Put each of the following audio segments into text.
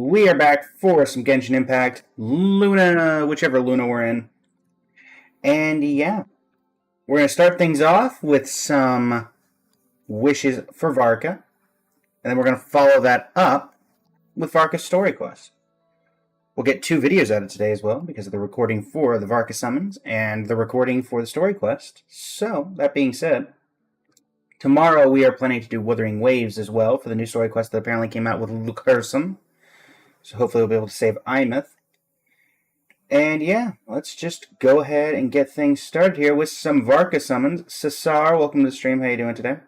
We are back for some Genshin Impact, Luna, whichever Luna we're in. And yeah, we're going to start things off with some wishes for Varka. And then we're going to follow that up with Varka's story quest. We'll get 2 videos out of today as well, because of the recording for the Varka summons and the recording for the story quest. So, that being said, tomorrow we are planning to do Wuthering Waves as well for the new story quest that apparently came out with Lucarsum. So hopefully we'll be able to save Imeth. And yeah, let's just go ahead and get things started here with some Varka summons. Cesar, welcome to the stream. How you doing today?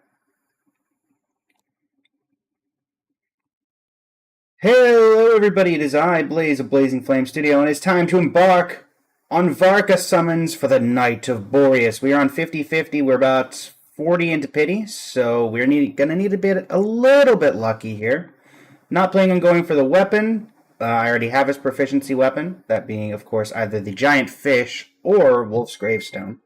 Hello everybody, it is I, Blaze of Blazing Flame Studio, and it's time to embark on Varka summons for the Night of Boreas. We are on 50-50, we're about 40 into pity, so we're gonna need a little bit lucky here. Not planning on going for the weapon. I already have his proficiency weapon, that being, of course, either the giant fish or Wolf's Gravestone.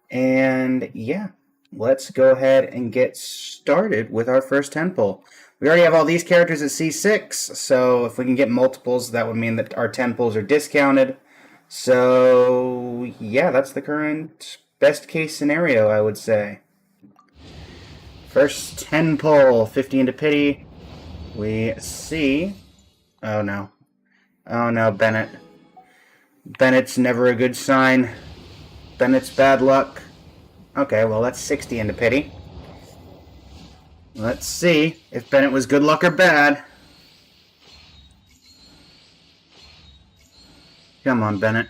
And yeah, let's go ahead and get started with our first 10 pull. We already have all these characters at C6, so if we can get multiples, that would mean that our 10 pulls are discounted. So yeah, that's the current best case scenario, I would say. First 10 pull, 50 into pity. We see... Oh no. Oh no, Bennett. Bennett's never a good sign. Bennett's bad luck. Okay, well that's 60 into pity. Let's see if Bennett was good luck or bad. Come on, Bennett.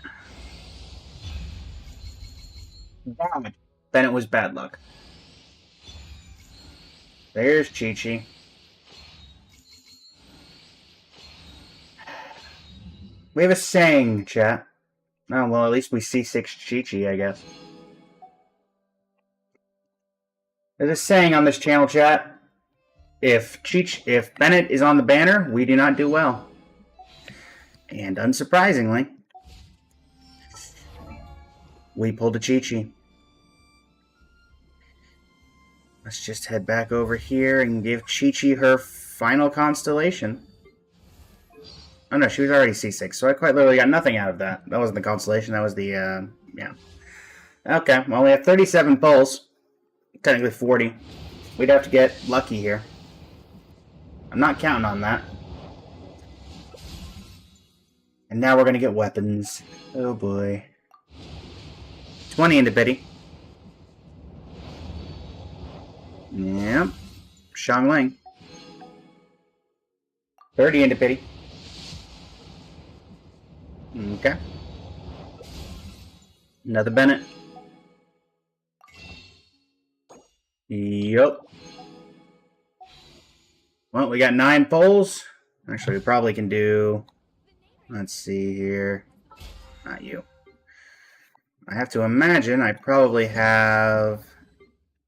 Bad. Bennett was bad luck. There's Chi-Chi. We have a saying, chat. Oh, well, at least we see 6 Chi-Chi, I guess. There's a saying on this channel, chat. If Bennett is on the banner, we do not do well. And unsurprisingly, we pulled a Chi-Chi. Let's just head back over here and give Chi-Chi her final constellation. Oh no, she was already C6, so I quite literally got nothing out of that. That wasn't the constellation, that was the, yeah. Okay, well we have 37 pulls. Technically 40. We'd have to get lucky here. I'm not counting on that. And now we're gonna get weapons. Oh boy. 20 into pity. Yep. Xiangling. 30 into pity. Okay. Another Bennett. Yup. Well, we got 9 pulls. Actually, we probably can do... Let's see here. Not you. I have to imagine I probably have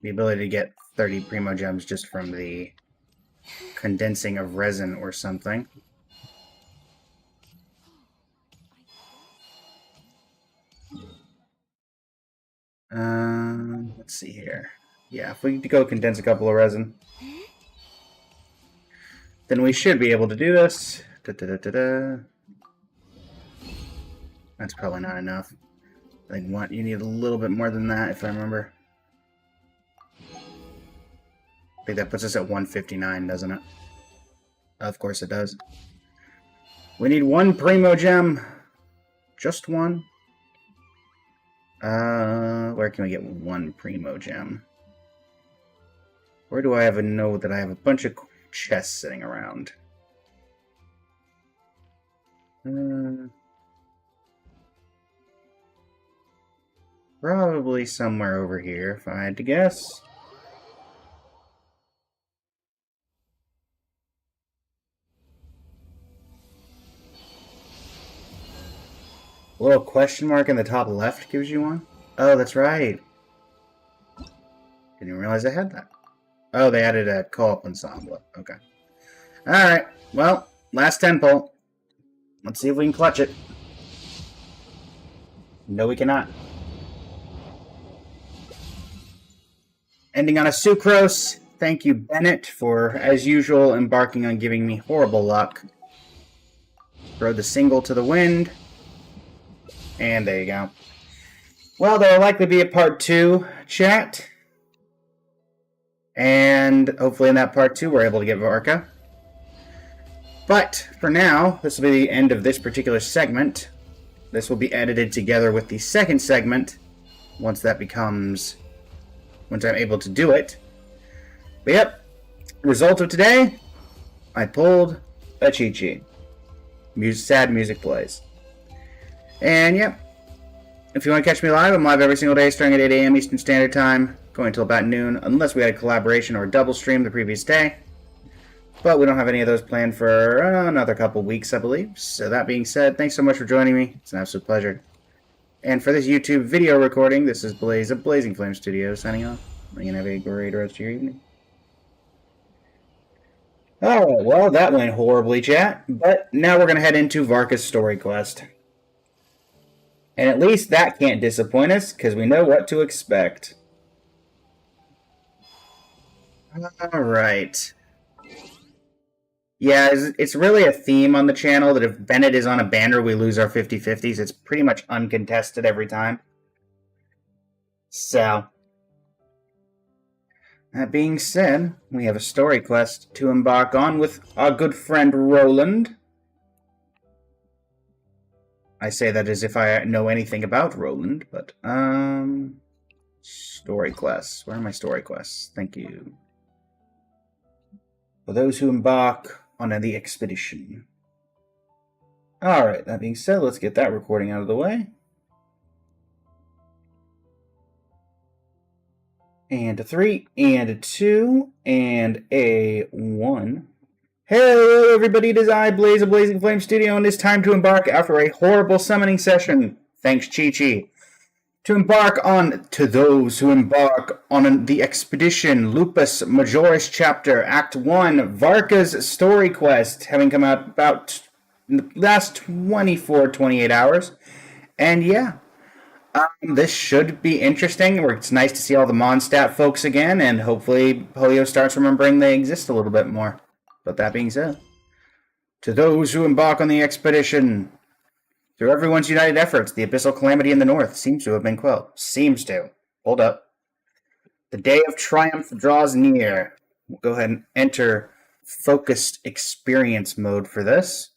the ability to get 30 Primo Gems just from the condensing of resin or something. Let's see here. Yeah, if we go condense a couple of resin, then we should be able to do this. That's probably not enough. I think you need a little bit more than that, if I remember. I think that puts us at 159, doesn't it? Of course it does. We need 1 Primo Gem. Just 1. Where can we get 1 Primo Gem? Where do I have a note that I have a bunch of chests sitting around? Probably somewhere over here, if I had to guess. A little question mark in the top left gives you one? Oh, that's right. Didn't even realize I had that. Oh, they added a co-op ensemble. Okay. Alright. Well, last 10 pull. Let's see if we can clutch it. No, we cannot. Ending on a Sucrose. Thank you, Bennett, for, as usual, embarking on giving me horrible luck. Throw the single to the wind. And there you go. Well, there'll likely be a part 2, chat. And hopefully in that part 2 we're able to get Varka. But for now, this will be the end of this particular segment. This will be edited together with the second segment once I'm able to do it. But yep, result of today, I pulled a Chi-Chi. Sad music plays. And yep, if you want to catch me live, I'm live every single day starting at 8 a.m. Eastern Standard Time, going until about noon, unless we had a collaboration or a double stream the previous day. But we don't have any of those planned for another couple weeks, I believe. So that being said, thanks so much for joining me. It's an absolute pleasure. And for this YouTube video recording, this is Blaze of Blazing Flame Studios signing off. You can have a great rest of your evening. Alright, well, that went horribly, chat. But now we're going to head into Varka's story quest. And at least that can't disappoint us, because we know what to expect. Alright. Yeah, it's really a theme on the channel that if Bennett is on a banner, we lose our 50-50s. It's pretty much uncontested every time. So, that being said, we have a story quest to embark on with our good friend Roland. I say that as if I know anything about Roland, but, story quests. Where are my story quests? Thank you. For those who embark on the expedition. Alright, that being said, let's get that recording out of the way. And a 3, and a 2, and a 1. Hello everybody, it is I, Blaze of Blazing Flame Studio, and it's time to embark after a horrible summoning session. Thanks, Chi-Chi. To those who embark on the expedition, Lupus Majoris Chapter, Act 1, Varka's Story Quest, having come out about in the last 28 hours. And yeah, this should be interesting. It's nice to see all the Mondstadt folks again, and hopefully Polio starts remembering they exist a little bit more. But that being said, to those who embark on the expedition, through everyone's united efforts, the abyssal calamity in the north seems to have been quelled. Seems to. Hold up. The day of triumph draws near. We'll go ahead and enter focused experience mode for this.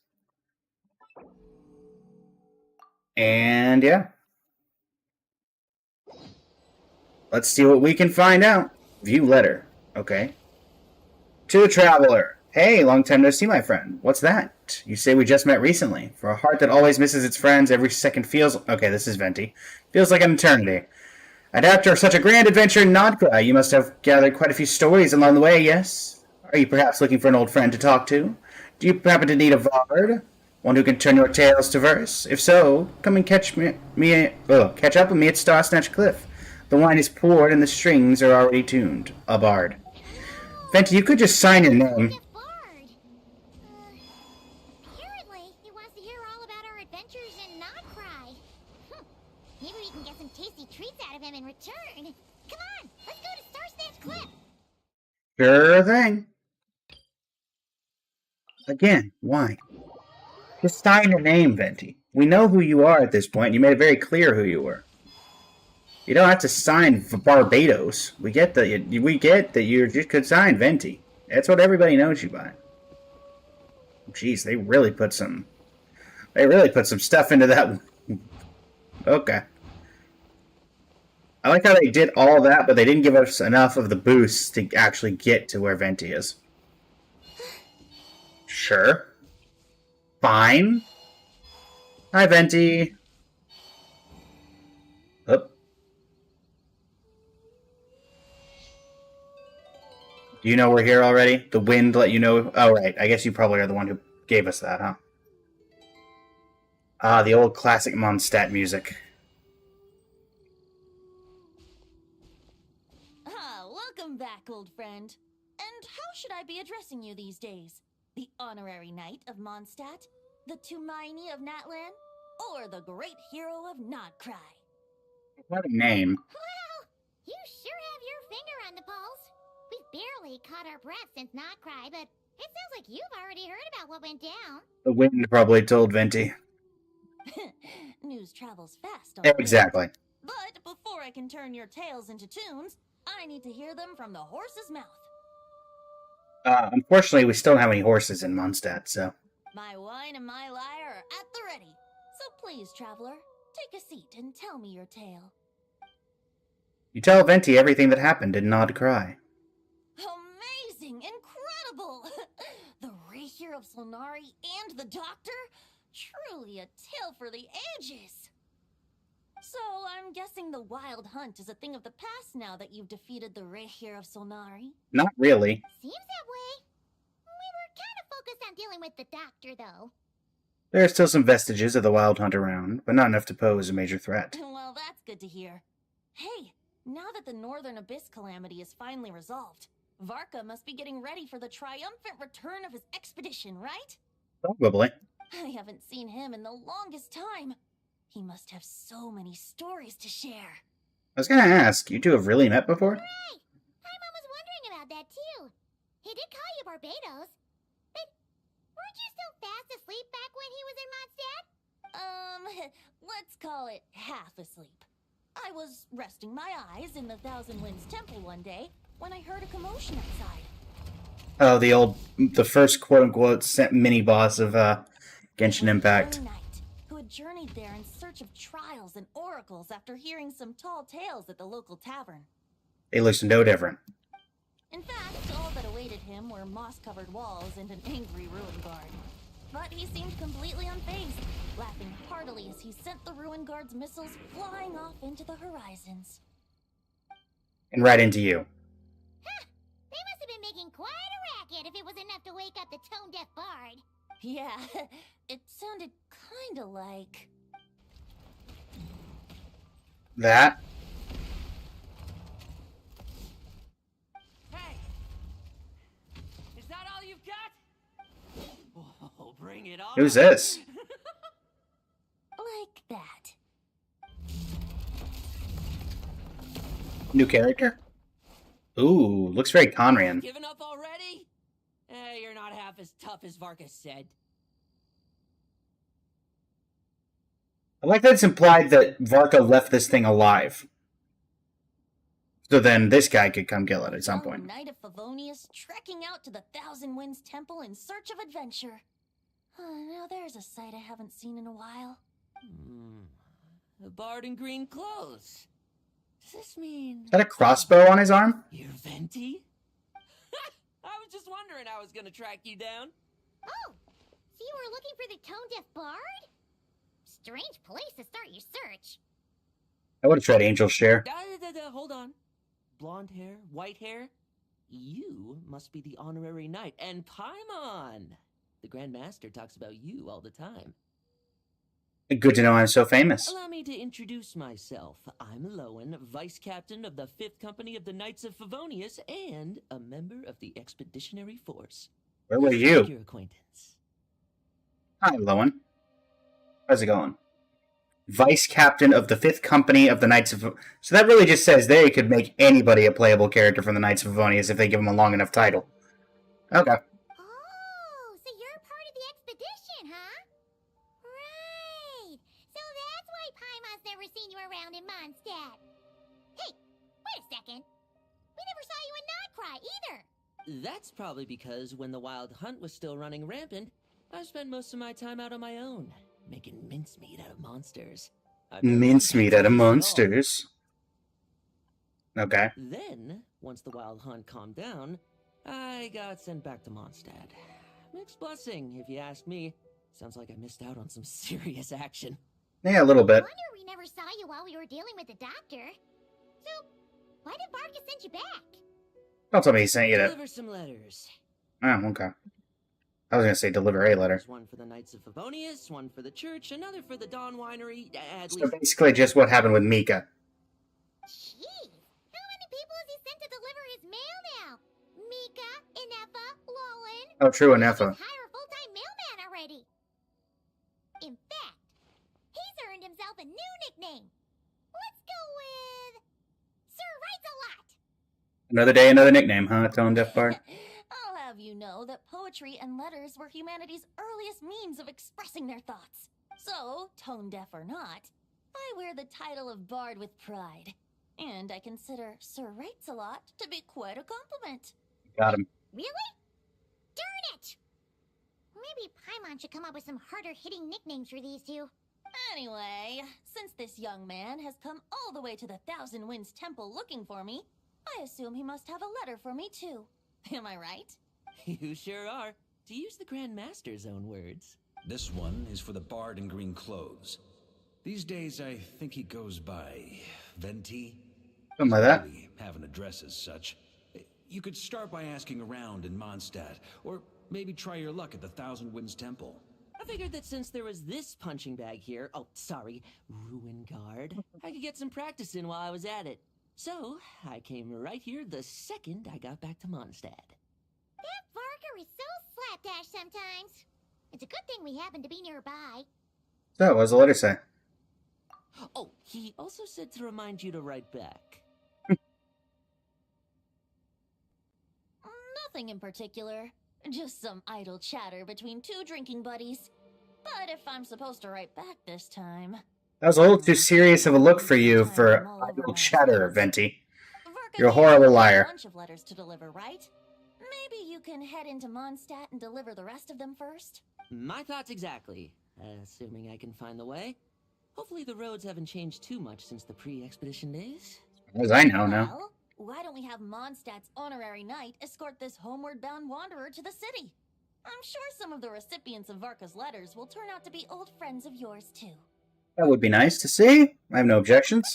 And yeah. Let's see what we can find out. View letter. Okay. To the traveler. Hey, long time no see, my friend. What's that? You say we just met recently. For a heart that always misses its friends, every second feels... Okay, this is Venti. Feels like an eternity. And after such a grand adventure in Nodcry, you must have gathered quite a few stories along the way, yes? Are you perhaps looking for an old friend to talk to? Do you happen to need a bard? One who can turn your tales to verse? If so, come and catch up with me at Star Snatch Cliff. The wine is poured and the strings are already tuned. A bard. Venti, you could just sign your name. Apparently, he wants to hear all about our adventures in Nodcry. Maybe we can get some tasty treats out of him in return. Come on, let's go to Star Snatch Cliff. Sure thing. Again, why? Just sign your name, Venti. We know who you are at this point. You made it very clear who you were. You don't have to sign for Barbados. We get that you just could sign Venti. That's what everybody knows you by. Jeez, they really put some stuff into that. Okay. I like how they did all that, but they didn't give us enough of the boost to actually get to where Venti is. Sure. Fine. Hi, Venti. Oop. Do you know we're here already? The wind let you know? Oh, right. I guess you probably are the one who gave us that, huh? Ah, the old classic Mondstadt music. Welcome back, old friend. And how should I be addressing you these days? The honorary knight of Mondstadt? The Tumaini of Natlan? Or the great hero of Nodcry? What a name. Well, you sure have your finger on the pulse. We've barely caught our breath since Nodcry, but It sounds like you've already heard about what went down. The wind probably told Venti. News travels fast on the wind. Exactly. But before I can turn your tales into tunes, I need to hear them from the horse's mouth. Unfortunately, we still don't have any horses in Mondstadt, so... My wine and my lyre are at the ready. So please, traveler, take a seat and tell me your tale. You tell Venti everything that happened and nod to cry. Amazing! Incredible! The Rahier of Solnari and the Doctor? Truly a tale for the ages! So, I'm guessing the Wild Hunt is a thing of the past now that you've defeated the Rahier of Solnari? Not really. Seems that way. We were kind of focused on dealing with the Doctor, though. There are still some vestiges of the Wild Hunt around, but not enough to pose a major threat. Well, that's good to hear. Hey, now that the Northern Abyss calamity is finally resolved, Varka must be getting ready for the triumphant return of his expedition, right? Probably. I haven't seen him in the longest time. He must have so many stories to share. I was gonna ask, you two have really met before? Right! Paimon was wondering about that, too. He did call you Barbados. But weren't you still fast asleep back when he was in Mondstadt? Let's call it half asleep. I was resting my eyes in the Thousand Winds Temple one day when I heard a commotion outside. Oh, the first quote-unquote mini-boss of, Genshin Impact. Knight, who had journeyed there in search of trials and oracles after hearing some tall tales at the local tavern. They looked no different. In fact, all that awaited him were moss-covered walls and an angry ruin guard. But he seemed completely unfazed, laughing heartily as he sent the ruin guard's missiles flying off into the horizons. And right into you. Huh! They must have been making quite a racket if it was enough to wake up the tone-deaf bard. Yeah, it sounded kinda like... That? Hey! Is that all you've got? Whoa, bring it on! Who's this? like that. New character? Ooh, looks very Conrian. Giving up already? You're not half as tough as Varka said. I like that it's implied that Varka left this thing alive. So then this guy could come kill it at some point. A knight of Favonius trekking out to the Thousand Winds Temple in search of adventure. Now there's a sight I haven't seen in a while. A bard in green clothes. Does this mean... Is that a crossbow on his arm? You're Venti? I was just wondering how I was gonna track you down. Oh! So you were looking for the tone-deaf bard? Strange place to start your search. I would have tried Angel Share. Hold on. Blonde hair, white hair? You must be the honorary knight. And Paimon! The Grand Master talks about you all the time. Good to know I'm so famous. Allow me to introduce myself. I'm Lowen, Vice Captain of the 5th Company of the Knights of Favonius and a member of the Expeditionary Force. Where were you? Your acquaintance. Hi, Lowen. How's it going? Vice Captain of the 5th Company of the Knights of... So that really just says they could make anybody a playable character from the Knights of Favonius if they give them a long enough title. Okay. Oh, so you're part of the expedition, huh? Right. So that's why Paimon's never seen you around in Mondstadt. Hey, wait a second. We never saw you in Nightcry either. That's probably because when the Wild Hunt was still running rampant, I spent most of my time out on my own, making mincemeat out of monsters. Mincemeat out of monsters. Okay. Then, once the Wild Hunt calmed down, I got sent back to Mondstadt. Mixed blessing, if you ask me. Sounds like I missed out on some serious action. Yeah, a little bit. I wonder we never saw you while we were dealing with the Doctor. So, why did Varka send you back? Don't tell me he sent you that. Deliver some letters. Oh, okay. I was gonna say deliver a letter. There's one for the Knights of Favonius, one for the church, another for the Dawn Winery, at So least... basically just what happened with Mika. Jeez, how many people has he sent to deliver his mail now? Mika, Inefa, Lowen. Oh, true, Just Anefa. hire a full-time mailman already. In fact, he's earned himself a new nickname. Let's go with Sir Writes a Lot. Another day, another nickname, huh, Tone Deaf Bard? I'll have you know that poetry and letters were humanity's earliest means of expressing their thoughts. So, tone deaf or not, I wear the title of Bard with pride. And I consider Sir Writes-a-Lot to be quite a compliment. Got him. Really? Darn it! Maybe Paimon should come up with some harder-hitting nicknames for these two. Anyway, since this young man has come all the way to the Thousand Winds Temple looking for me, I assume he must have a letter for me too. Am I right? You sure are. To use the Grand Master's own words. This one is for the bard in green clothes. These days, I think he goes by Venti. Something like that. We have an address as such. You could start by asking around in Mondstadt, or maybe try your luck at the Thousand Winds Temple. I figured that since there was this punching bag here, Ruin Guard, I could get some practice in while I was at it. So, I came right here the second I got back to Mondstadt. That Varka is so slapdash sometimes. It's a good thing we happen to be nearby. So, what does the letter say? Oh, he also said to remind you to write back. Nothing in particular. Just some idle chatter between two drinking buddies. But if I'm supposed to write back this time... That was a little too serious of a look for you for idle chatter, Venti. You're a horrible liar. A bunch of letters to deliver, right? Maybe you can head into Mondstadt and deliver the rest of them first? My thoughts exactly. Assuming I can find the way. Hopefully the roads haven't changed too much since the pre-expedition days. As I know now. Well, why don't we have Mondstadt's honorary knight escort this homeward-bound wanderer to the city? I'm sure some of the recipients of Varka's letters will turn out to be old friends of yours, too. That would be nice to see. I have no objections.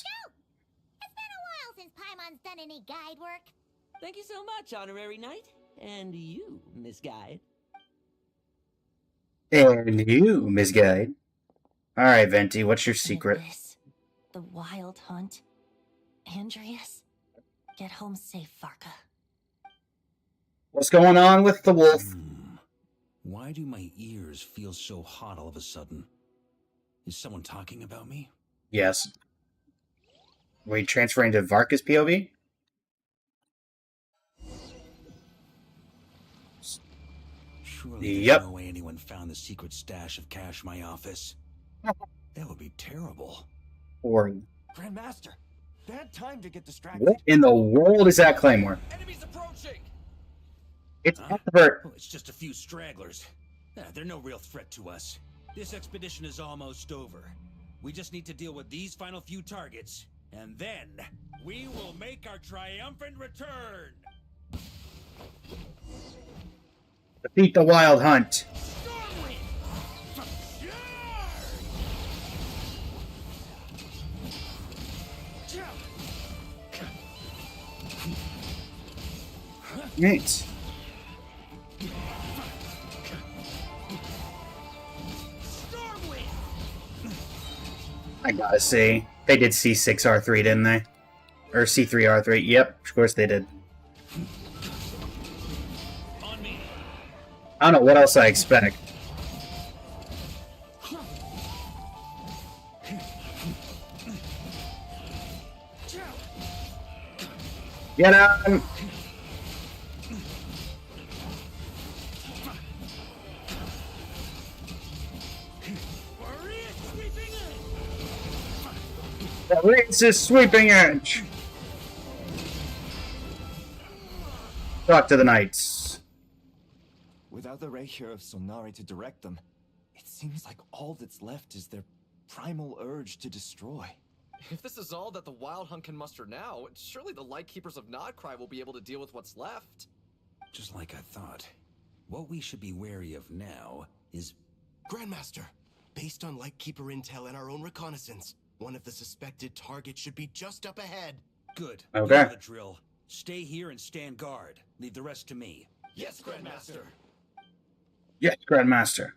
It's been a while since Paimon's done any guide work. Thank you so much, honorary knight. And you, Miss Guide. And you, Miss Guide. Alright, Venti, what's your secret? The wild hunt. Andreas, get home safe, Varka. What's going on with the wolf? Why do my ears feel so hot all of a sudden? Is someone talking about me? Yes. Were you transferring to Varka's POV? Surely Yep. there's no way anyone found the secret stash of cash in my office. That would be terrible. Or Grandmaster, bad time to get distracted. what in the world is that, Claymore? Enemies approaching! It's Huh? Albert. Oh, it's just a few stragglers. They're no real threat to us. This expedition is almost over. We just need to deal with these final few targets, and then we will make our triumphant return. Defeat the wild hunt. Right. I gotta say, they did C6R3, didn't they? Or C3R3. Yep, of course they did. I don't know what else I expect. Get him! The Reeds is sweeping edge! Talk to the knights. Without the Reikir of Sonari to direct them, it seems like all that's left is their primal urge to destroy. If this is all that the Wild Hunt can muster now, surely the Lightkeepers of Nodcry will be able to deal with what's left. Just like I thought. What we should be wary of now is... Grandmaster, based on Lightkeeper intel and our own reconnaissance, one of the suspected targets should be just up ahead. Good. Okay. You know the drill. Stay here and stand guard. Leave the rest to me. Yes, Grandmaster. Yes, Grandmaster.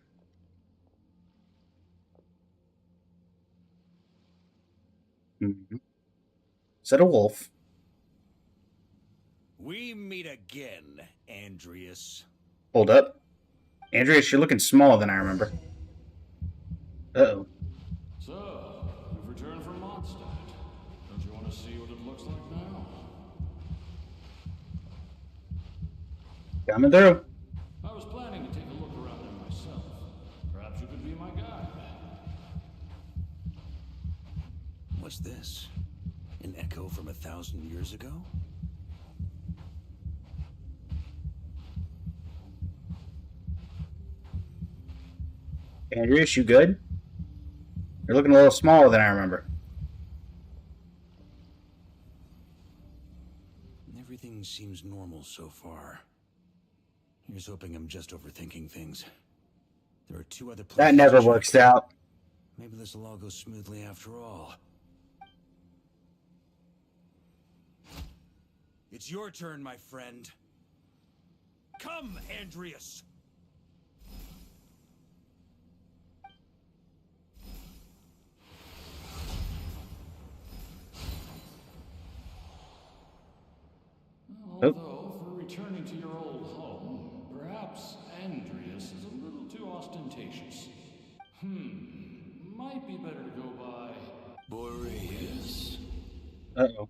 Is that a wolf? We meet again, Andreas. Hold up. Andreas, you're looking smaller than I remember. Uh-oh. So, you've returned from Mondstadt. Don't you want to see what it looks like now? Coming through. What's this? An echo from 1,000 years ago? Andreas, you good? You're looking a little smaller than I remember. Everything seems normal so far. Here's hoping I'm just overthinking things. There are 2 other places That never to check. works out. Maybe this will all go smoothly after all. It's your turn, my friend. Come, Andreas! Although, for returning to your old home, perhaps Andreas is a little too ostentatious. Might be better to go by Boreas. Uh-oh.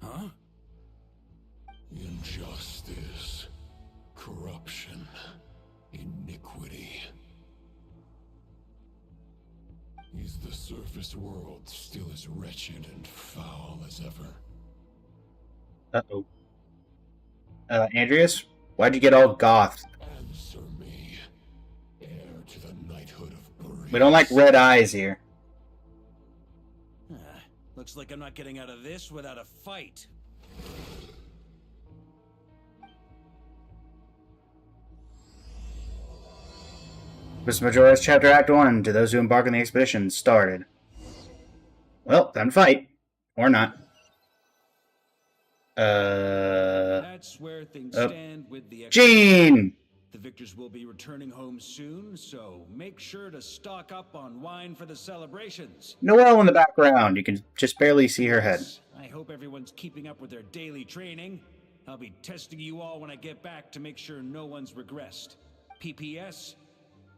Huh? injustice, corruption, iniquity. Is the surface world still as wretched and foul as ever? Uh-oh. Andreas, why'd you get all goth? Answer me, heir to the knighthood of Boreas. We don't like red eyes here. Looks like I'm not getting out of this without a fight. Mr. Majora's Chapter Act 1, to those who embark on the expedition, started. Well, time to fight. Or not. That's where things stand with the Gene! The victors will be returning home soon, so make sure to stock up on wine for the celebrations. Noelle in the background. You can just barely see her head. I hope everyone's keeping up with their daily training. I'll be testing you all when I get back to make sure no one's regressed. PPS,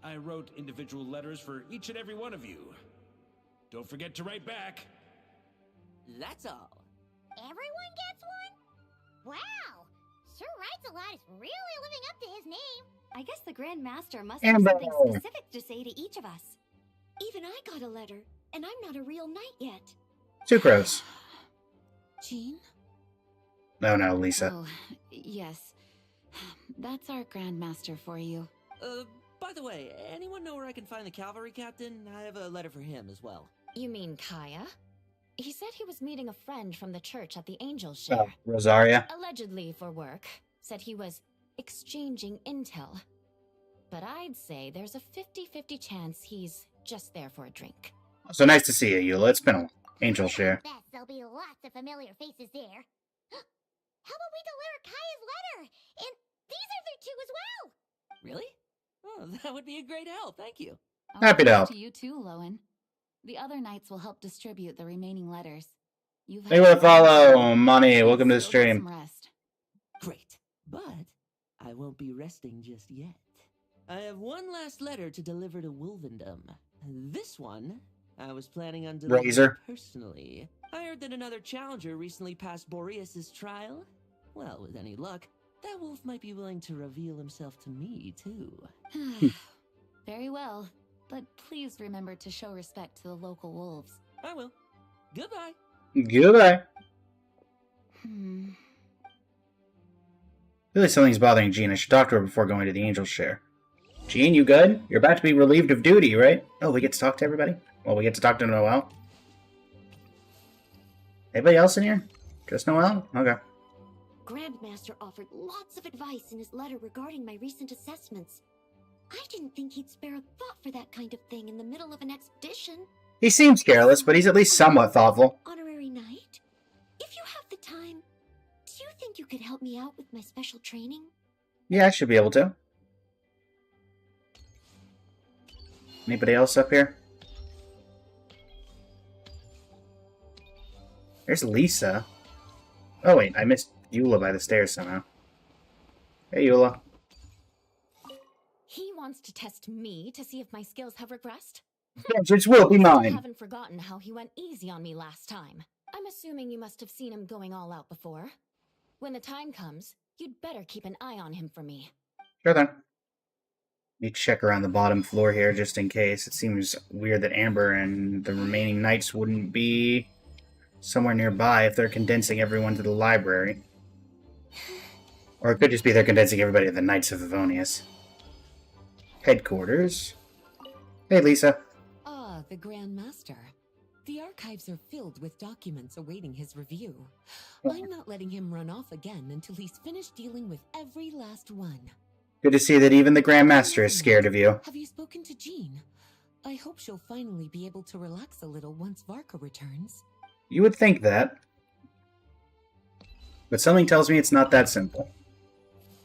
I wrote individual letters for each and every one of you. Don't forget to write back. That's all. Everyone gets one? Wow! Sir writes a lot is really living up to his name. I guess the Grand Master must have have something something specific specific to say to each of us. Even I got a letter, and I'm not a real knight yet. Sucrose. Jean? No, Lisa. Oh, yes. That's our Grand Master for you. By the way, anyone know where I can find the cavalry captain? I have a letter for him as well. You mean Kaya? He said he was meeting a friend from the church at the Angel Share. Oh, Rosaria. Allegedly for work. Said he was exchanging intel. But I'd say there's a 50-50 chance he's just there for a drink. So nice to see you, Eula. It's been an Angel Share. Best there'll be lots of familiar faces there. How about we deliver Kaya's letter? And these other 2 as well. Really? Oh, that would be a great help. Thank you. Happy to help. To you too, Lowen. The other knights will help distribute the remaining letters. You've Thank you for the follow, Money. Welcome to the Still get stream. some rest. Great. But I won't be resting just yet. I have one last letter to deliver to Wolvendom. This one, I was planning on delivering Razor. personally. I heard that another challenger recently passed Boreas' trial. Well, with any luck, that wolf might be willing to reveal himself to me, too. Very well. But please remember to show respect to the local wolves. I will. Goodbye. Goodbye. Hmm. Really, something's bothering Jean. I should talk to her before going to the Angel Share. Jean, you good? You're about to be relieved of duty, right? Oh, we get to talk to everybody? Well, we get to talk to Noelle. Anybody else in here? Just Noelle? Okay. Grandmaster offered lots of advice in his letter regarding my recent assessments. I didn't think he'd spare a thought for that kind of thing in the middle of an expedition. He seems careless, but he's at least somewhat thoughtful. Honorary Knight, if you have the time, do you think you could help me out with my special training? Yeah, I should be able to. Anybody else up here? There's Lisa. Oh wait, I missed Eula by the stairs somehow. Hey Eula. He wants to test me to see if my skills have regressed? Vengeance will be I mine. haven't forgotten how he went easy on me last time. I'm assuming you must have seen him going all out before. When the time comes, you'd better keep an eye on him for me. Sure then. Let me check around the bottom floor here just in case. It seems weird that Amber and the remaining knights wouldn't be somewhere nearby if they're condensing everyone to the library. Or it could just be they're condensing everybody to the Knights of Favonius. Headquarters. Hey, Lisa. Ah, the Grand Master. The archives are filled with documents awaiting his review. I'm not letting him run off again until he's finished dealing with every last one. Good to see that even the Grand Master is scared of you. Have you spoken to Jean? I hope she'll finally be able to relax a little once Varka returns. You would think that. But something tells me it's not that simple.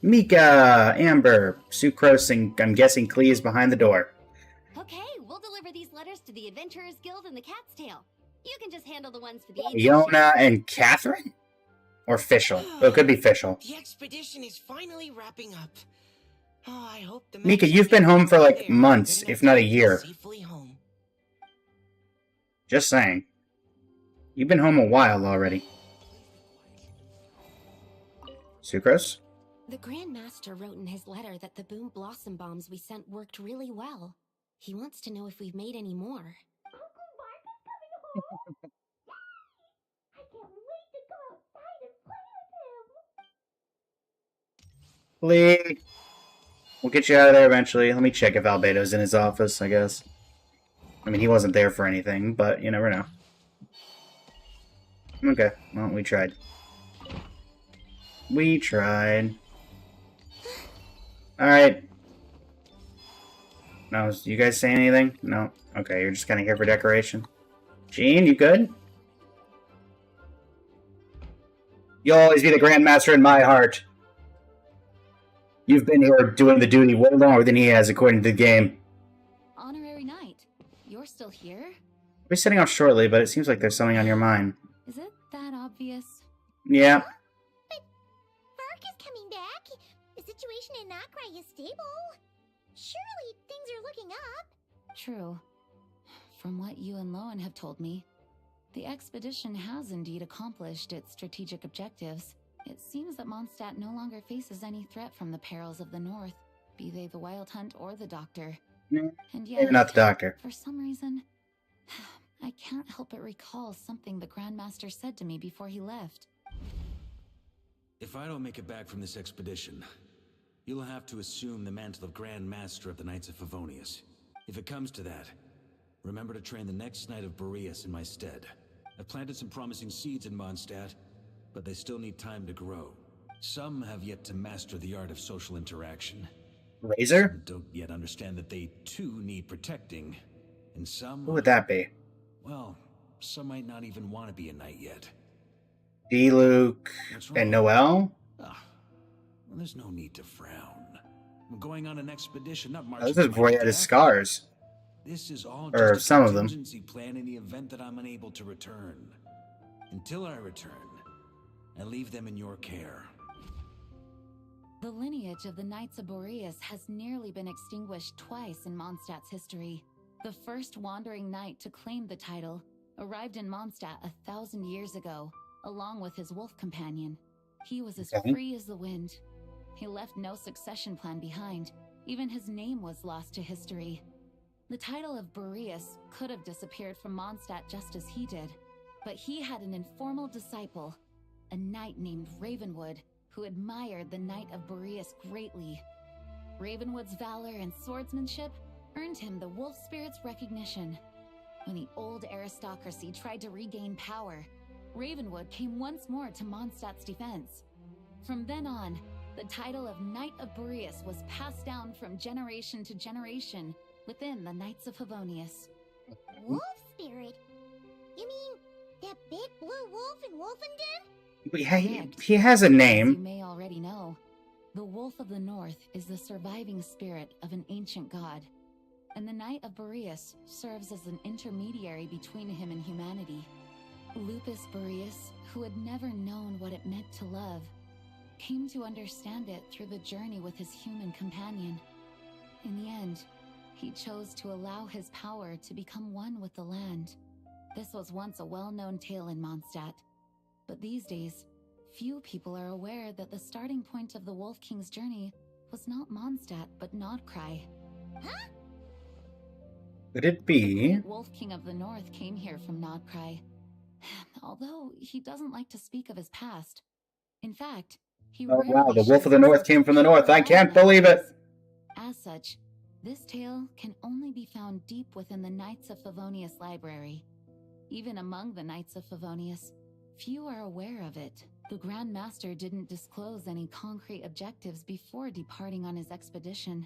Mika, Amber, Sucrose, and I'm guessing Klee is behind the door. Okay, we'll deliver these letters to the Adventurers Guild and the Cat's Tail. You can just handle the ones for the Yona and Catherine? Or Fischl. Oh, it could be Fischl. The expedition is finally wrapping up. Oh, I hope the Mika, you've been home for like months, if not a year. Safely home. Just saying. You've been home a while already. Sucrose? The Grand Master wrote in his letter that the Boom Blossom bombs we sent worked really well. He wants to know if we've made any more. Klee. We'll get you out of there eventually. Let me check if Albedo's in his office, I guess. I mean, he wasn't there for anything, but you never know. Okay, well, we tried. We tried. Alright. No, you guys say anything? No? Okay, you're just kind of here for decoration. Jean, you good? You'll always be the Grandmaster in my heart. You've been here doing the duty way longer than he has, according to the game. Honorary Knight, you're still here? We'll be setting off shortly, but it seems like there's something on your mind. Is it that obvious? Yeah. But Varka's coming back. The situation in Nokrai is stable. Surely things are looking up. True. From what you and Lowen have told me, the expedition has indeed accomplished its strategic objectives. It seems that Mondstadt no longer faces any threat from the perils of the North, be they the Wild Hunt or the Doctor. And yet, not the Doctor. For some reason, I can't help but recall something the Grandmaster said to me before he left. If I don't make it back from this expedition, you'll have to assume the mantle of Grand Master of the Knights of Favonius. If it comes to that, remember to train the next Knight of Boreas in my stead. I've planted some promising seeds in Mondstadt, but they still need time to grow. Some have yet to master the art of social interaction. Razor? Some don't yet understand that they too need protecting. And some... Who would that be? Well, some might not even want to be a knight yet. D-Luke and Noelle? Well, there's no need to frown. I'm going on an expedition, not Oh, marching. this is before he had his scars. This is all Or just some a of them. contingency plan in the event that I'm unable to return. Until I return, I leave them in your care. The lineage of the Knights of Boreas has nearly been extinguished twice in Mondstadt's history. The first wandering knight to claim the title arrived in Mondstadt 1,000 years ago, along with his wolf companion. He was as free as the wind. He left no succession plan behind. Even his name was lost to history. The title of Boreas could have disappeared from Mondstadt just as he did, but he had an informal disciple, a knight named Ravenwood, who admired the Knight of Boreas greatly. Ravenwood's valor and swordsmanship earned him the wolf spirit's recognition. When the old aristocracy tried to regain power, Ravenwood came once more to Mondstadt's defense. From then on, the title of Knight of Boreas was passed down from generation to generation within the Knights of Favonius. Wolf spirit? You mean that big blue wolf in Wolfenden? He has a As you name. may already know, the Wolf of the North is the surviving spirit of an ancient god, and the Knight of Boreas serves as an intermediary between him and humanity. Lupus Boreas, who had never known what it meant to love, came to understand it through the journey with his human companion. In the end, he chose to allow his power to become one with the land. This was once a well-known tale in Mondstadt, but these days, few people are aware that the starting point of the Wolf King's journey was not Mondstadt but Nodcry. Huh? Could it be? The Wolf King of the North came here from Nodcry. Although he doesn't like to speak of his past. In fact, he Oh wow, rarely the Wolf shows of the North himself came to from the people North. I at can't all believe it. nowadays. As such, this tale can only be found deep within the Knights of Favonius library. Even among the Knights of Favonius, few are aware of it. The Grand Master didn't disclose any concrete objectives before departing on his expedition.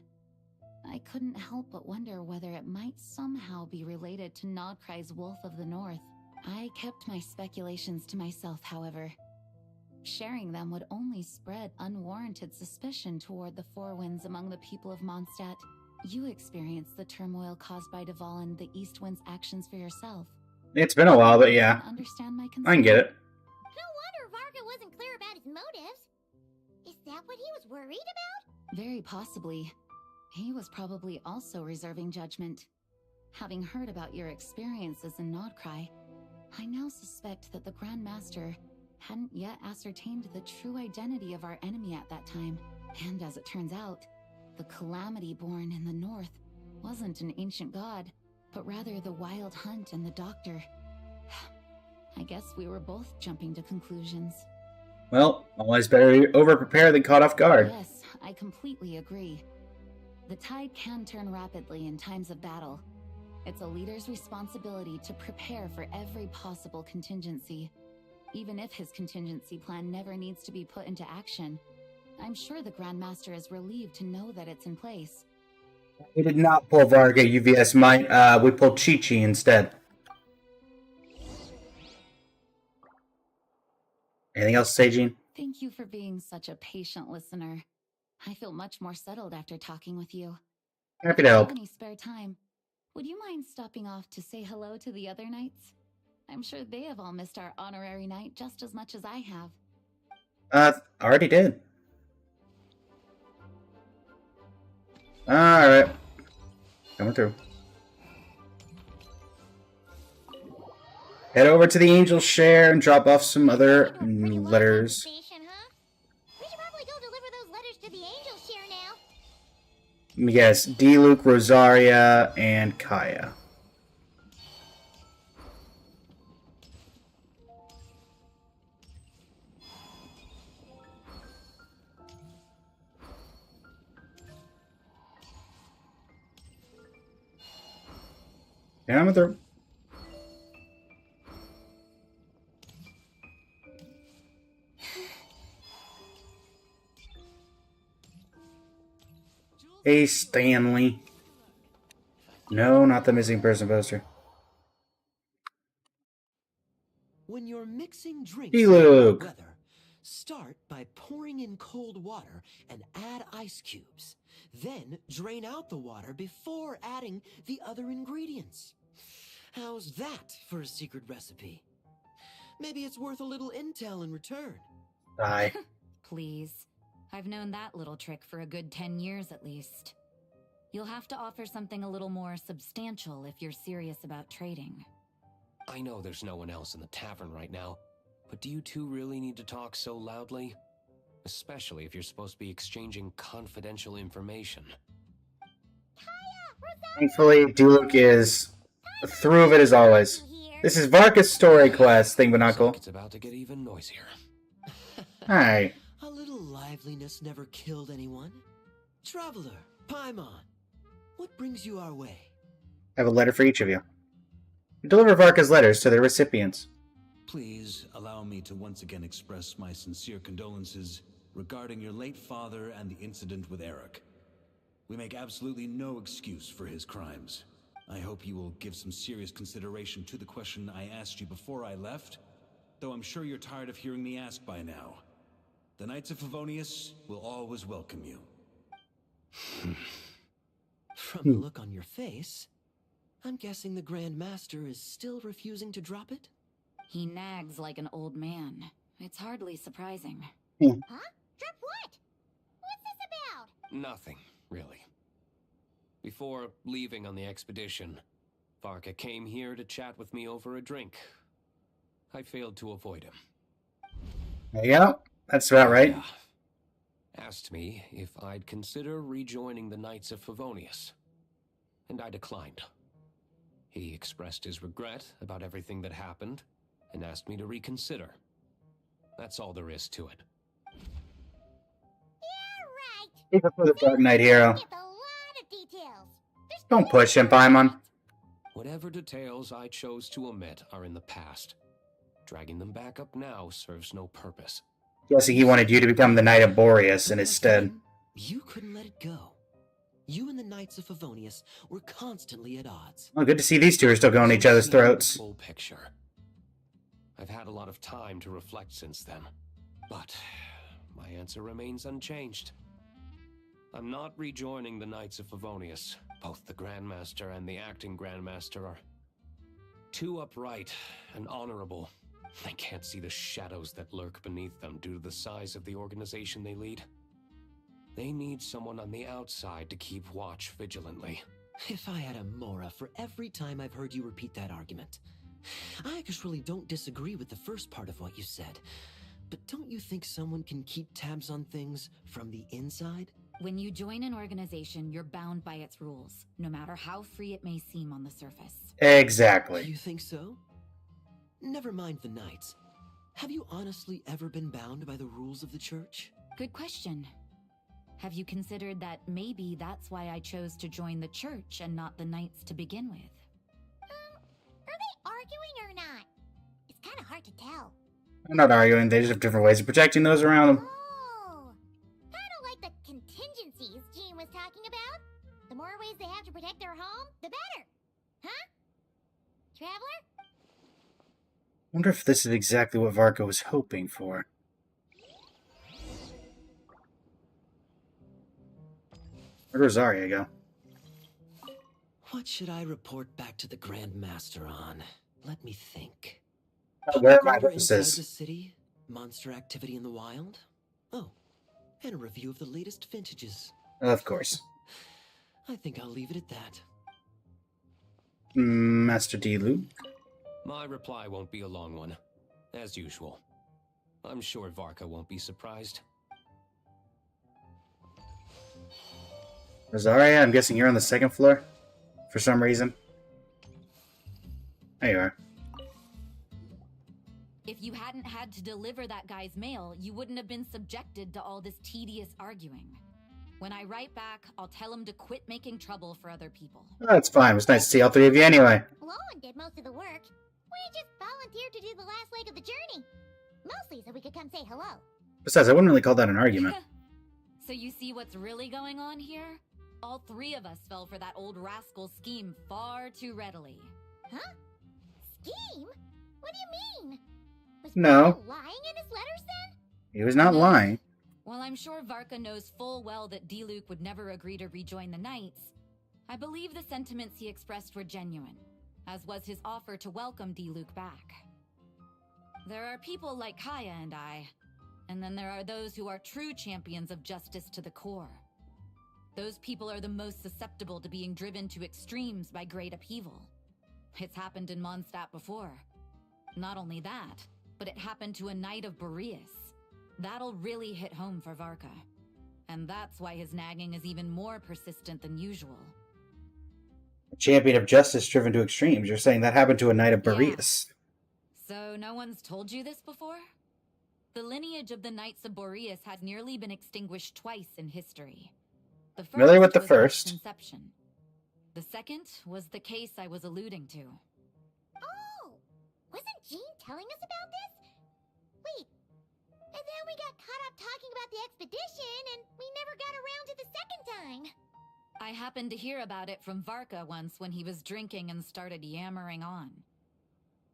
I couldn't help but wonder whether it might somehow be related to Nodcry's Wolf of the North. I kept my speculations to myself, however. Sharing them would only spread unwarranted suspicion toward the Four Winds among the people of Mondstadt. You experienced the turmoil caused by Duval and the East Wind's actions for yourself. It's been a while, but yeah. Understand my concern? I can get it. No wonder Varka wasn't clear about his motives. Is that what he was worried about? Very possibly. He was probably also reserving judgment. Having heard about your experiences in Nodcry, I now suspect that the Grand Master hadn't yet ascertained the true identity of our enemy at that time. And as it turns out, the calamity born in the north wasn't an ancient god, but rather the Wild Hunt and the Doctor. I guess we were both jumping to conclusions. Well, always better over-prepared than caught off guard. Yes, I completely agree. The tide can turn rapidly in times of battle. It's a leader's responsibility to prepare for every possible contingency. Even if his contingency plan never needs to be put into action, I'm sure the Grand Master is relieved to know that it's in place. We did not pull Varga UVS Might, we pulled Chi-Chi instead. Anything else, Seijin? Thank you for being such a patient listener. I feel much more settled after talking with you. Happy to help. If you have any spare time, would you mind stopping off to say hello to the other knights? I'm sure they have all missed our honorary knight just as much as I have. Already did. Alright. Coming through. Head over to the Angel Share and drop off some other letters. Station, huh? We should probably go deliver those letters to the Angel Share now. Yes, D. Luke, Rosaria, and Kaya. Coming through. Hey, Stanley. No, not the missing person poster. When you're mixing drinks Hey, in Luke. cold weather, start by pouring in cold water and add ice cubes. Then drain out the water before adding the other ingredients. How's that for a secret recipe? Maybe it's worth a little intel in return. Bye. Please. I've known that little trick for a good 10 years at least. You'll have to offer something a little more substantial if you're serious about trading. I know there's no one else in the tavern right now, but do you two really need to talk so loudly? Especially if you're supposed to be exchanging confidential information. Thankfully, D. Luke is through of it as always. This is Varka's story quest, Thingbuckle. It's about to get even noisier. Hi. A little liveliness never killed anyone. Traveler, Paimon, what brings you our way? I have a letter for each of you. Deliver Varka's letters to their recipients. Please allow me to once again express my sincere condolences regarding your late father and the incident with Eric. We make absolutely no excuse for his crimes. I hope you will give some serious consideration to the question I asked you before I left, though I'm sure you're tired of hearing me ask by now. The Knights of Favonius will always welcome you. From the look on your face, I'm guessing the Grand Master is still refusing to drop it? He nags like an old man. It's hardly surprising. Huh? Drop what? What's this about? Nothing, really. Before leaving on the expedition, Varka came here to chat with me over a drink. I failed to avoid him. Yeah, that's about right. Asked me if I'd consider rejoining the Knights of Favonius. and I declined. He expressed his regret about everything that happened and asked me to reconsider. That's all there is to it. He's a Dark Knight hero. Don't push him, Paimon. Whatever details I chose to omit are in the past. Dragging them back up now serves no purpose. Guessing he wanted you to become the Knight of Boreas in his stead. You couldn't let it go. You and the Knights of Favonius were constantly at odds. Well, good to see these two are still going each other's throats. Full picture. I've had a lot of time to reflect since then, but my answer remains unchanged. I'm not rejoining the Knights of Favonius. Both the Grandmaster and the acting Grandmaster are too upright and honorable. I can't see the shadows that lurk beneath them due to the size of the organization they lead. They need someone on the outside to keep watch vigilantly. If I had a Mora for every time I've heard you repeat that argument. I just really don't disagree with the first part of what you said. But don't you think someone can keep tabs on things from the inside? When you join an organization, you're bound by its rules, no matter how free it may seem on the surface. Exactly. You think so? Never mind the Knights. Have you honestly ever been bound by the rules of the Church? Good question. Have you considered that maybe that's why I chose to join the Church and not the Knights to begin with? Are they arguing or not? It's kind of hard to tell. I'm not arguing, they just have different ways of protecting those around them. Oh, kind of like the contingencies Jean was talking about. The more ways they have to protect their home, the better. Huh? Traveler? Wonder if this is exactly what Varka was hoping for. Where does Zarya go? What should I report back to the Grand Master on? Let me think. Where are my Over inside the witnesses? city, monster activity in the wild. Oh, and a review of the latest vintages. Of course. I think I'll leave it at that. Master D. My reply won't be a long one, as usual. I'm sure Varka won't be surprised. Zarya, I'm guessing you're on the second floor? For some reason. There you are. If you hadn't had to deliver that guy's mail, you wouldn't have been subjected to all this tedious arguing. When I write back, I'll tell him to quit making trouble for other people. That's fine. It was nice to see all three of you anyway. Lowen did most of the work. We just volunteered to do the last leg of the journey. Mostly so we could come say hello. Besides, I wouldn't really call that an argument. So you see what's really going on here? All three of us fell for that old rascal's scheme far too readily. Huh? Scheme? What do you mean? Was No. Varka lying in his letters then? He was not lying. While I'm sure Varka knows full well that D-Luke would never agree to rejoin the Knights, I believe the sentiments he expressed were genuine, as was his offer to welcome D-Luke back. There are people like Kaya and I, and then there are those who are true champions of justice to the core. Those people are the most susceptible to being driven to extremes by great upheaval. It's happened in Mondstadt before. Not only that, but it happened to a Knight of Boreas. That'll really hit home for Varka. And that's why his nagging is even more persistent than usual. A champion of justice driven to extremes. You're saying that happened to a Knight of Boreas. So no one's told you this before? The lineage of the Knights of Boreas has nearly been extinguished twice in history. The first Familiar with the was first. Conception. The second was the case I was alluding to. Oh! Wasn't Jean telling us about this? Wait. And then we got caught up talking about the expedition, and we never got around to the second time. I happened to hear about it from Varka once when he was drinking and started yammering on.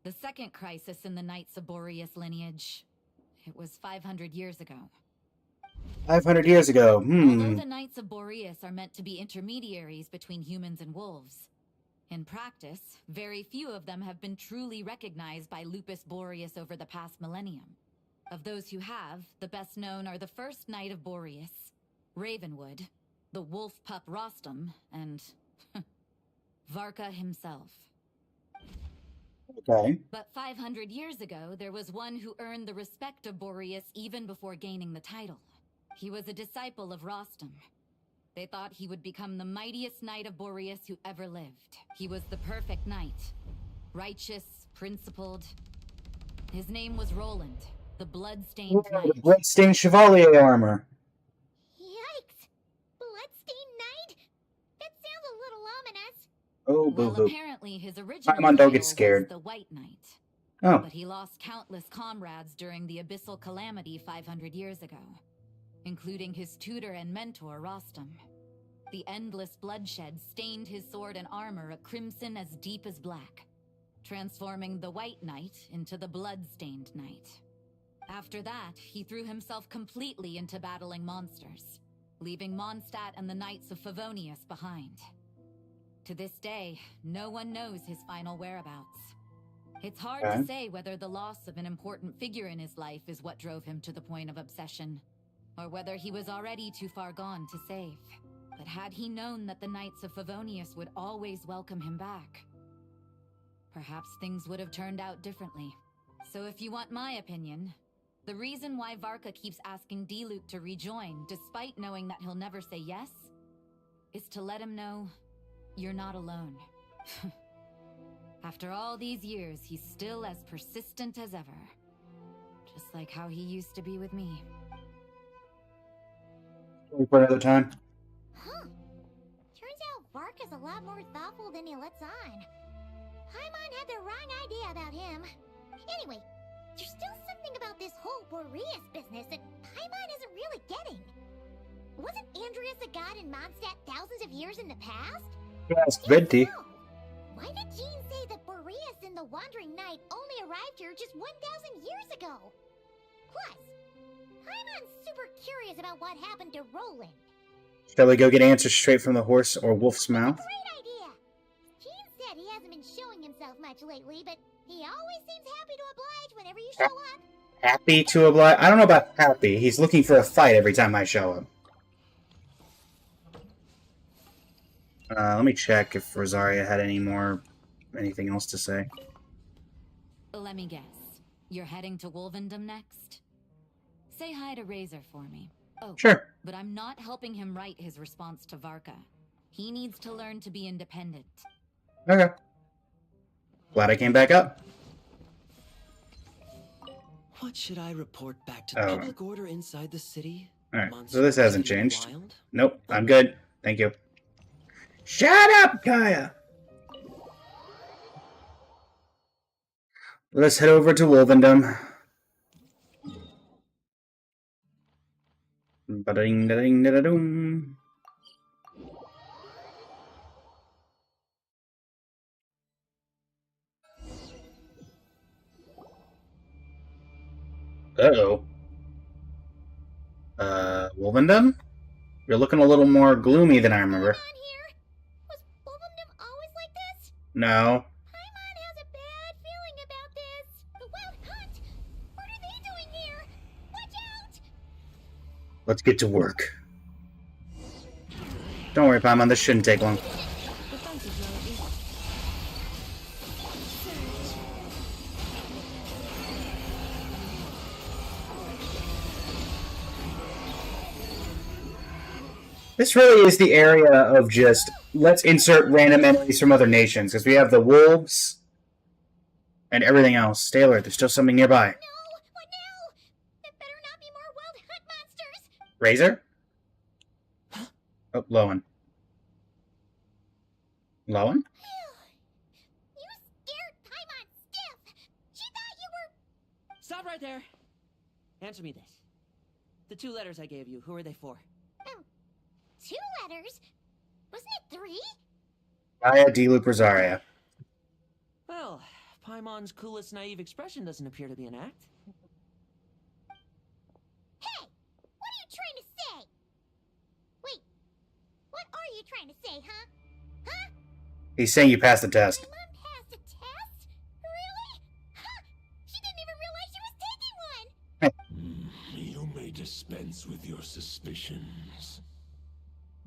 The second crisis in the Knights of Boreas lineage. It was 500 years ago. 500 years ago. Although the Knights of Boreas are meant to be intermediaries between humans and wolves, in practice, very few of them have been truly recognized by Lupus Boreas over the past millennium. Of those who have, the best known are the first Knight of Boreas, Ravenwood, the wolf pup Rostam, and Varka himself. Okay. But 500 years ago, there was one who earned the respect of Boreas even before gaining the title. He was a disciple of Rostam. They thought he would become the mightiest knight of Boreas who ever lived. He was the perfect knight. Righteous, principled. His name was Roland, the blood-stained knight. The blood-stained chevalier armor. Yikes! Bloodstained Knight? That sounds a little ominous. Oh, Well, boo-boo. apparently his original Paimon, don't title get scared. was the White Knight. Oh. But he lost countless comrades during the Abyssal Calamity 500 years ago, including his tutor and mentor, Rostam. The endless bloodshed stained his sword and armor a crimson as deep as black, transforming the White Knight into the Blood-Stained Knight. After that, he threw himself completely into battling monsters, leaving Mondstadt and the Knights of Favonius behind. To this day, no one knows his final whereabouts. It's hard to say whether the loss of an important figure in his life is what drove him to the point of obsession, or whether he was already too far gone to save. But had he known that the Knights of Favonius would always welcome him back, perhaps things would have turned out differently. So if you want my opinion, the reason why Varka keeps asking Diluc to rejoin, despite knowing that he'll never say yes, is to let him know you're not alone. After all these years, he's still as persistent as ever. Just like how he used to be with me. For another time. Huh. Turns out Varka's a lot more thoughtful than he lets on. Paimon had the wrong idea about him. Anyway, there's still something about this whole Boreas business that Paimon isn't really getting. Wasn't Andreas a god in Mondstadt thousands of years in the past? Yes, Venti. Why did Jean say that Boreas and the Wandering Knight only arrived here just 1,000 years ago? Plus, Paimon's super curious about what happened to Roland. Shall we go get answers straight from the horse or wolf's mouth? Great idea! Jean said he hasn't been showing himself much lately, but he always seems happy to oblige whenever you show up. Happy to oblige? I don't know about happy. He's looking for a fight every time I show up. Let me check if Rosaria had anything else to say. Let me guess. You're heading to Wolvendom next? Say hi to Razor for me. Oh, sure. But I'm not helping him write his response to Varka. He needs to learn to be independent. Okay. Glad I came back up. What should I report back to public order inside the city? Alright, so this hasn't changed. Nope, I'm good. Thank you. Shut up, Kaya! Let's head over to Wolvendom. Ba-ding-da-ding-da-da-doom. Uh-oh. Wolvendom? You're looking a little more gloomy than I remember. Was Wolvendom always like this? No. Paimon has a bad feeling about this. The Wild Hunt! What are they doing here? Watch out! Let's get to work. Don't worry, Paimon, this shouldn't take long. This really is the area of just, let's insert random enemies from other nations, because we have the wolves and everything else. Stay alert, there's still something nearby. No! What now? There better not be more Wild Hunt monsters! Razor? Oh, Lowen. Lowen? You scared Paimon stiff! She thought you were... Stop right there! Answer me this. The 2 letters I gave you, who are they for? 2 letters? Wasn't it 3? Aya Diluc Rosaria. Well, Paimon's coolest naive expression doesn't appear to be an act. Hey! What are you trying to say? Wait, what are you trying to say, huh? Huh? He's saying you passed the test. My mom passed a test? Really? Huh! She didn't even realize she was taking one! You may dispense with your suspicions.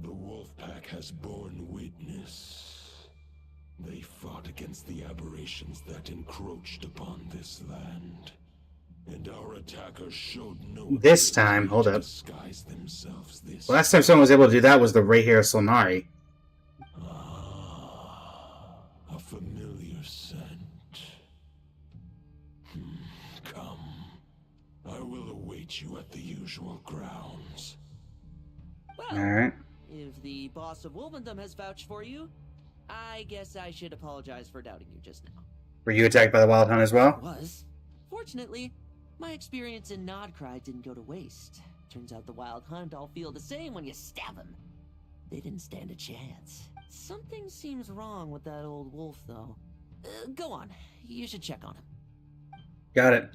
The Wolfpack has borne witness. They fought against the aberrations that encroached upon this land. And our attackers showed no This time, hold to up. disguise themselves this Last time someone was able to do that was the Ray Hair Solnari. a familiar scent. Come. I will await you at the usual grounds. Well, Alright. if the boss of Wolvendom has vouched for you, I guess I should apologize for doubting you just now. Were you attacked by the Wild Hunt as well? I was. Fortunately, my experience in Nodcry didn't go to waste. Turns out the Wild Hunt all feel the same when you stab them. They didn't stand a chance. Something seems wrong with that old wolf, though. Go on. You should check on him. Got it.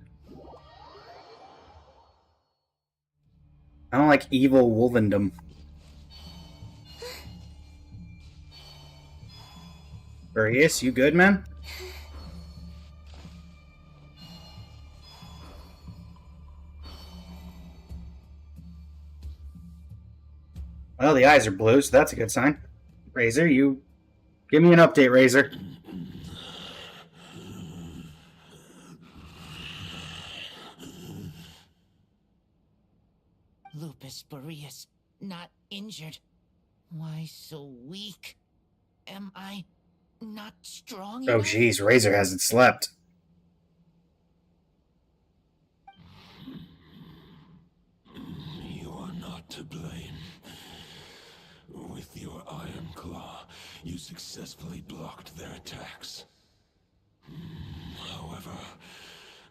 I don't like evil Wolvendom. Various, you good, man? Well, the eyes are blue, so that's a good sign. Razor, you... Give me an update, Razor. Lupus Boreas, not injured. Why so weak? Am I not strong Oh, enough? jeez, Razor hasn't slept. You are not to blame. With your Iron Claw, you successfully blocked their attacks. However,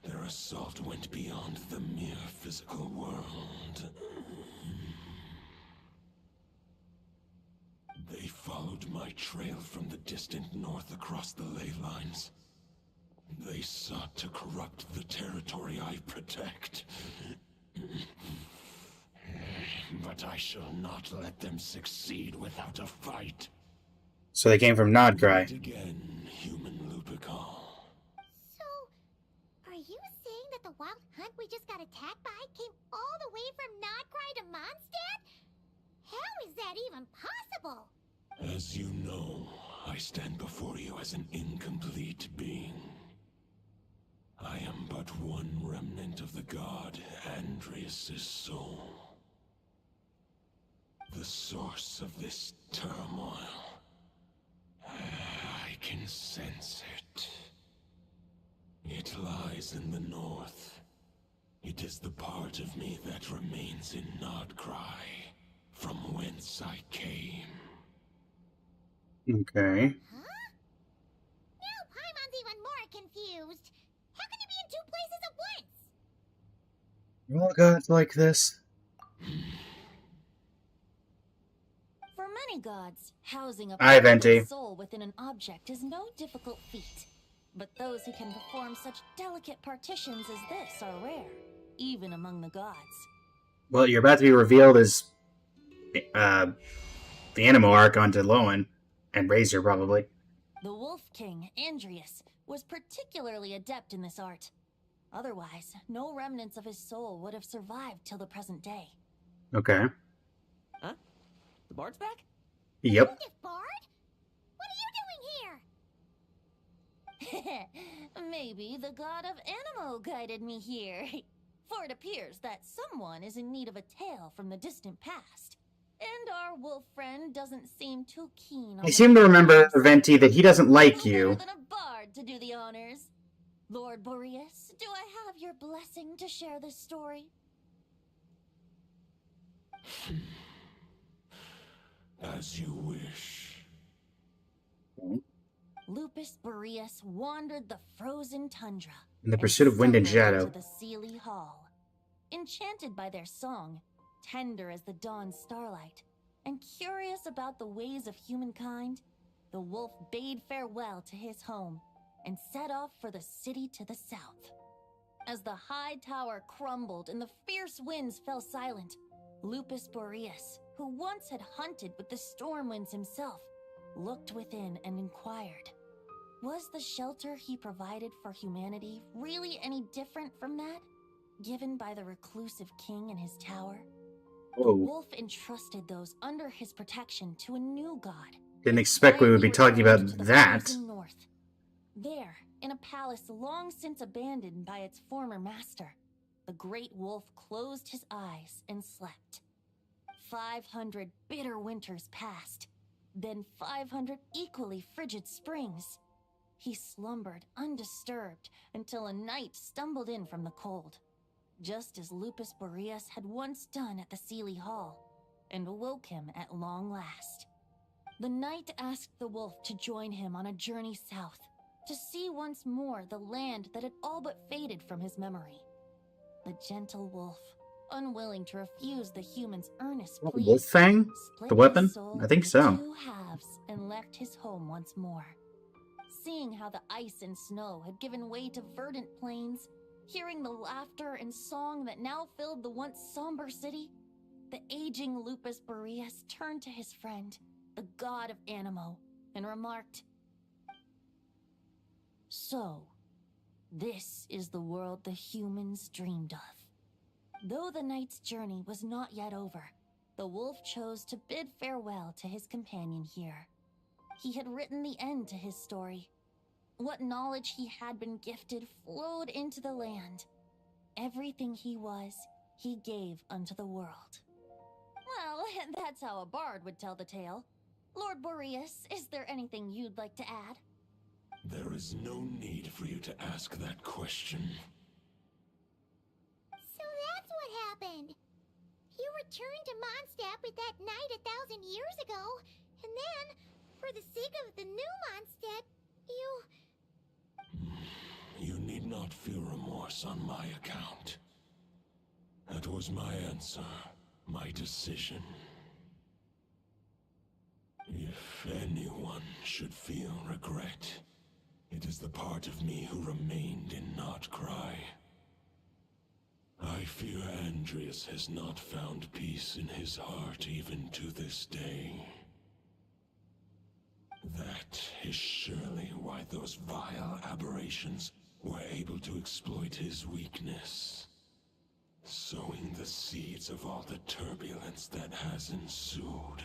their assault went beyond the mere physical world. They followed my trail from the distant north across the ley lines. They sought to corrupt the territory I protect. But I shall not let them succeed without a fight. So they came from Nodcry. Again, human Lupical. So, are you saying that the Wild Hunt we just got attacked by came all the way from Nodcry to Mondstadt? How is that even possible? As you know, I stand before you as an incomplete being. I am but one remnant of the god Andreas' soul. The source of this turmoil. I can sense it. It lies in the north. It is the part of me that remains in Nodcry, from whence I came. Okay. Huh? Now Paimon's even more confused. How can you be in two places at once? All gods like this. For many gods, housing a Hi, powerful Venti. soul within an object is no difficult feat. But those who can perform such delicate partitions as this are rare, even among the gods. Well, you're about to be revealed as the Animo arc onto Lowen. And Razor, probably. The Wolf King, Andreas, was particularly adept in this art. Otherwise, no remnants of his soul would have survived till the present day. Okay. Huh? The Bard's back? Yep. Bard? What are you doing here? Maybe the god of Animo guided me here. For it appears that someone is in need of a tale from the distant past. And our wolf friend doesn't seem too keen on I seem to remember, Venti, that he doesn't like Better you. than a bard to do the honors. Lord Boreas, do I have your blessing to share this story? As you wish. Lupus Boreas wandered the frozen tundra In the pursuit of wind and stumbled shadow. into the Sealy Hall. Enchanted by their song, tender as the dawn starlight, and curious about the ways of humankind, the wolf bade farewell to his home and set off for the city to the south. As the high tower crumbled and the fierce winds fell silent, Lupus Boreas, who once had hunted with the storm winds himself, looked within and inquired, was the shelter he provided for humanity really any different from that, given by the reclusive king in his tower? The Whoa. wolf entrusted those under his protection to a new god. Didn't expect we would be talking about To the that. frozen north. There, in a palace long since abandoned by its former master, the great wolf closed his eyes and slept. 500 bitter winters passed, then 500 equally frigid springs. He slumbered undisturbed until a knight stumbled in from the cold, just as Lupus Boreas had once done at the Seelie Hall, and awoke him at long last. The knight asked the wolf to join him on a journey south, to see once more the land that had all but faded from his memory. The gentle wolf, unwilling to refuse the human's earnest pleas, Wolf Fang? split The weapon? his soul I think into so. 2 halves and left his home once more. Seeing how the ice and snow had given way to verdant plains, hearing the laughter and song that now filled the once somber city, the aging Lupus Boreas turned to his friend, the god of Animo, and remarked, "So, this is the world the humans dreamed of." Though the knight's journey was not yet over, the wolf chose to bid farewell to his companion here. He had written the end to his story. What knowledge he had been gifted flowed into the land. Everything he was, he gave unto the world. Well, that's how a bard would tell the tale. Lord Boreas, is there anything you'd like to add? There is no need for you to ask that question. So that's what happened. You returned to Mondstadt with that knight 1,000 years ago, and then, for the sake of the new Mondstadt, you... You need not feel remorse on my account. That was my answer, my decision. If anyone should feel regret, it is the part of me who remained in Notcry. I fear Andreas has not found peace in his heart even to this day. That is surely why those vile aberrations were able to exploit his weakness, sowing the seeds of all the turbulence that has ensued.